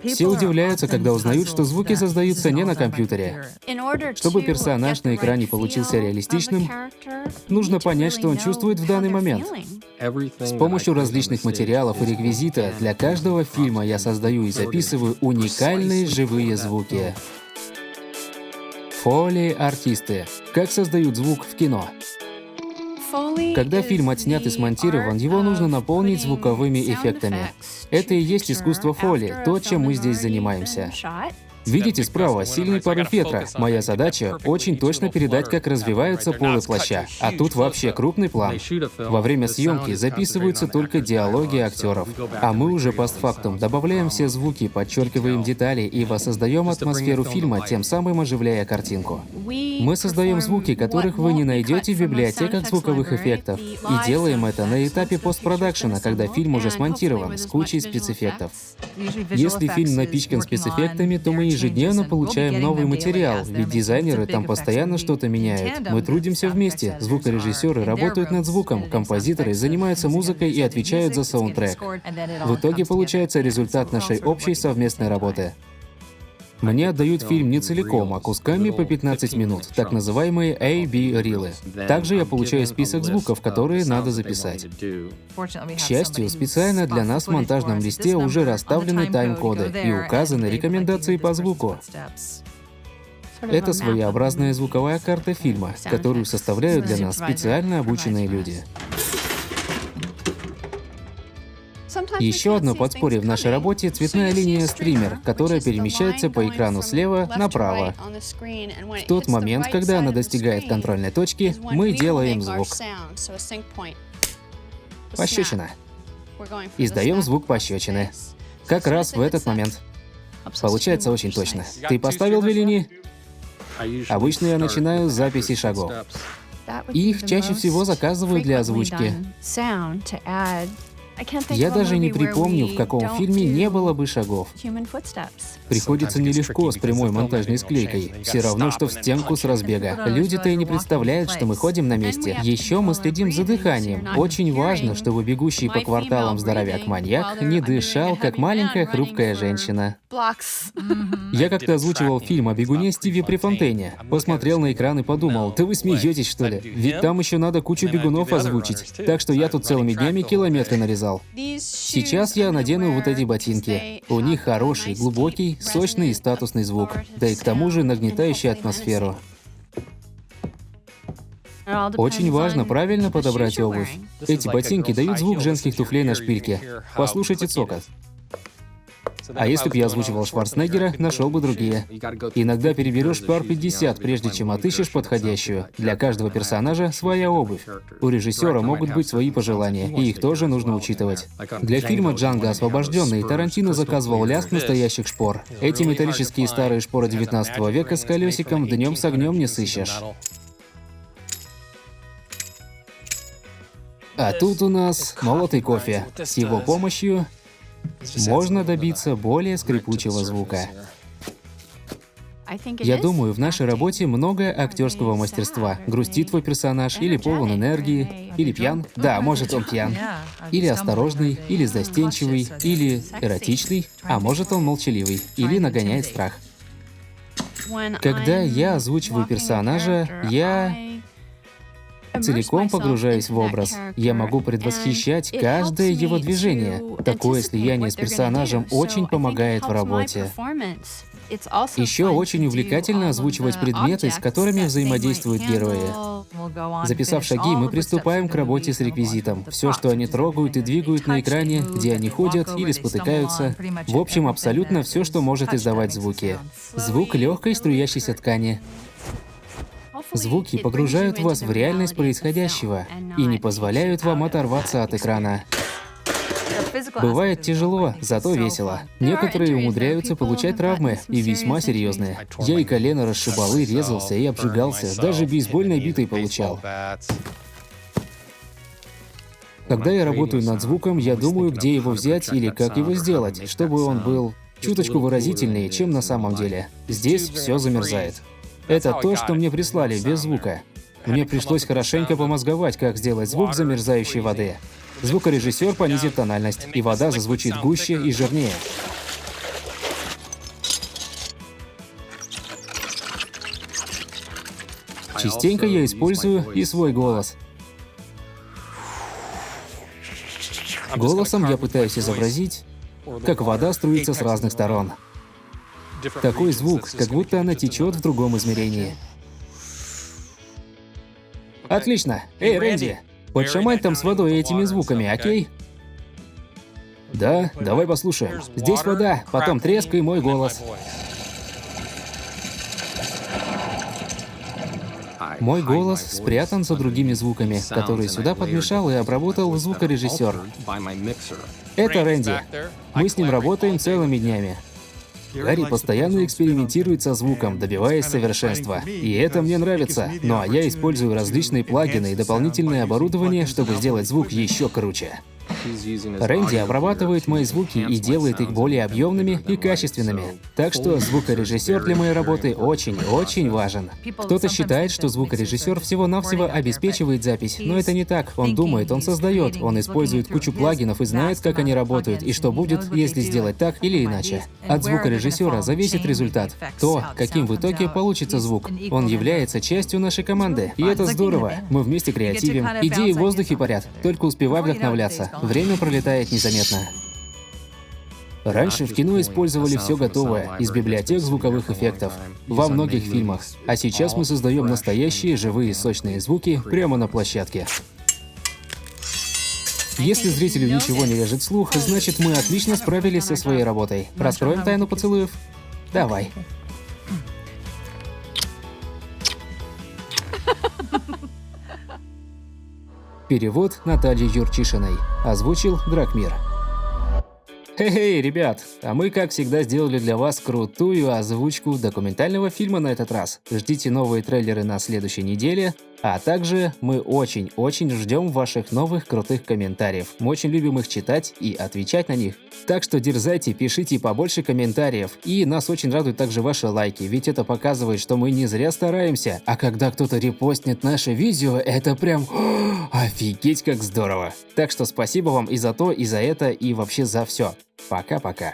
Все удивляются, когда узнают, что звуки создаются не на компьютере. Чтобы персонаж на экране получился реалистичным, нужно понять, что он чувствует в данный момент. С помощью различных материалов и реквизита для каждого фильма я создаю и записываю уникальные живые звуки. Фолий-артисты. Как создают звук в кино? Когда фильм отснят и смонтирован, его нужно наполнить звуковыми эффектами. Это и есть искусство фоли, то, чем мы здесь занимаемся. Видите справа сильный порыв ветра. Моя задача — очень точно передать, как развиваются полы плаща. А тут вообще крупный план. Во время съемки записываются только диалоги актеров. А мы уже постфактум добавляем все звуки, подчеркиваем детали и воссоздаем атмосферу фильма, тем самым оживляя картинку. Мы создаем звуки, которых вы не найдете в библиотеках звуковых эффектов. И делаем это на этапе постпродакшена, когда фильм уже смонтирован, с кучей спецэффектов. Если фильм напичкан спецэффектами, то мы ежедневно получаем новый материал, ведь дизайнеры там постоянно что-то меняют. Мы трудимся вместе, звукорежиссеры работают над звуком, композиторы занимаются музыкой и отвечают за саундтрек. В итоге получается результат нашей общей совместной работы. Мне отдают фильм не целиком, а кусками по 15 минут, так называемые A-B-рилы. Также я получаю список звуков, которые надо записать. К счастью, специально для нас в монтажном листе уже расставлены тайм-коды и указаны рекомендации по звуку. Это своеобразная звуковая карта фильма, которую составляют для нас специально обученные люди. Еще одно подспорье в нашей работе — цветная линия стример, которая перемещается по экрану слева направо. В тот момент, когда она достигает контрольной точки, мы делаем звук. Пощечина. Издаем звук пощечины. Как раз в этот момент. Получается очень точно. Ты поставил 2 линии? Обычно я начинаю с записи шагов. Их чаще всего заказывают для озвучки. Я даже не припомню, в каком фильме не было бы шагов. Приходится нелегко с прямой монтажной склейкой. Все равно, что в стенку с разбега. Люди-то и не представляют, что мы ходим на месте. Еще мы следим за дыханием. Очень важно, чтобы бегущий по кварталам здоровяк-маньяк не дышал, как маленькая хрупкая женщина. Я как-то озвучивал фильм о бегуне Стиве Префонтейне. Посмотрел на экран и подумал, да вы смеетесь, что ли? Ведь там еще надо кучу бегунов озвучить. Так что я тут целыми днями километры нарезал. Сейчас я надену вот эти ботинки. У них хороший, глубокий, сочный и статусный звук. Да и к тому же нагнетающий атмосферу. Очень важно правильно подобрать обувь. Эти ботинки дают звук женских туфлей на шпильке. Послушайте цокот. А если бы я озвучивал Шварценеггера, нашел бы другие. Иногда переберешь пар 50, прежде чем отыщешь подходящую. Для каждого персонажа своя обувь. У режиссера могут быть свои пожелания, и их тоже нужно учитывать. Для фильма «Джанго освобожденный» Тарантино заказывал лязг настоящих шпор. Эти металлические старые шпоры 19 века с колесиком днем с огнем не сыщешь. А тут у нас молотый кофе. С его помощью можно добиться более скрипучего звука. Я думаю, в нашей работе много актерского мастерства. Грустит твой персонаж, или полон энергии, или пьян. Да, может, он пьян. Или осторожный, или застенчивый, или эротичный, а может, он молчаливый, или нагоняет страх. Когда я озвучиваю персонажа, я целиком погружаюсь в образ. Я могу предвосхищать каждое его движение. Такое слияние с персонажем очень помогает в работе. Еще очень увлекательно озвучивать предметы, с которыми взаимодействуют герои. Записав шаги, мы приступаем к работе с реквизитом. Все, что они трогают и двигают на экране, где они ходят или спотыкаются. В общем, абсолютно все, что может издавать звуки. Звук легкой струящейся ткани. Звуки погружают вас в реальность происходящего и не позволяют вам оторваться от экрана. Бывает тяжело, зато весело. Некоторые умудряются получать травмы, и весьма серьезные. Я и колено расшибал, и резался, и обжигался, даже бейсбольной битой получал. Когда я работаю над звуком, я думаю, где его взять или как его сделать, чтобы он был чуточку выразительнее, чем на самом деле. Здесь все замерзает. Это то, что мне прислали без звука. Мне пришлось хорошенько помозговать, как сделать звук замерзающей воды. Звукорежиссер понизит тональность, и вода зазвучит гуще и жирнее. Частенько я использую и свой голос. Голосом я пытаюсь изобразить, как вода струится с разных сторон. Такой звук, как будто она течет в другом измерении. Отлично! Эй, Рэнди, подшамань там с водой и этими звуками, окей? Да, давай послушаем. Здесь вода, потом треск и мой голос. Мой голос спрятан за другими звуками, которые сюда подмешал и обработал звукорежиссер. Это Рэнди. Мы с ним работаем целыми днями. Гарри постоянно экспериментирует со звуком, добиваясь совершенства. И это мне нравится. Ну а я использую различные плагины и дополнительное оборудование, чтобы сделать звук еще круче. Рэнди обрабатывает мои звуки и делает их более объемными и качественными. Так что звукорежиссер для моей работы очень-очень важен. Кто-то считает, что звукорежиссер всего-навсего обеспечивает запись, но это не так. Он думает, он создает, он использует кучу плагинов и знает, как они работают и что будет, если сделать так или иначе. От звукорежиссера зависит результат. То, каким в итоге получится звук. Он является частью нашей команды. И это здорово. Мы вместе креативим. Идеи в воздухе парят. Только успевай вдохновляться. Время пролетает незаметно. Раньше в кино использовали все готовое из библиотек звуковых эффектов во многих фильмах, а сейчас мы создаем настоящие живые сочные звуки прямо на площадке. Если зрителю ничего не режет слух, значит мы отлично справились со своей работой. Раскроем тайну поцелуев? Давай. Перевод Натальи Юрчишиной. Озвучил Дракмир. Хей-хей, ребят! А мы, как всегда, сделали для вас крутую озвучку документального фильма на этот раз. Ждите новые трейлеры на следующей неделе. А также мы очень-очень ждем ваших новых крутых комментариев. Мы очень любим их читать и отвечать на них. Так что дерзайте, пишите побольше комментариев. И нас очень радуют также ваши лайки, ведь это показывает, что мы не зря стараемся. А когда кто-то репостнет наше видео, это прям офигеть как здорово. Так что спасибо вам и за то, и за это, и вообще за все. Пока-пока.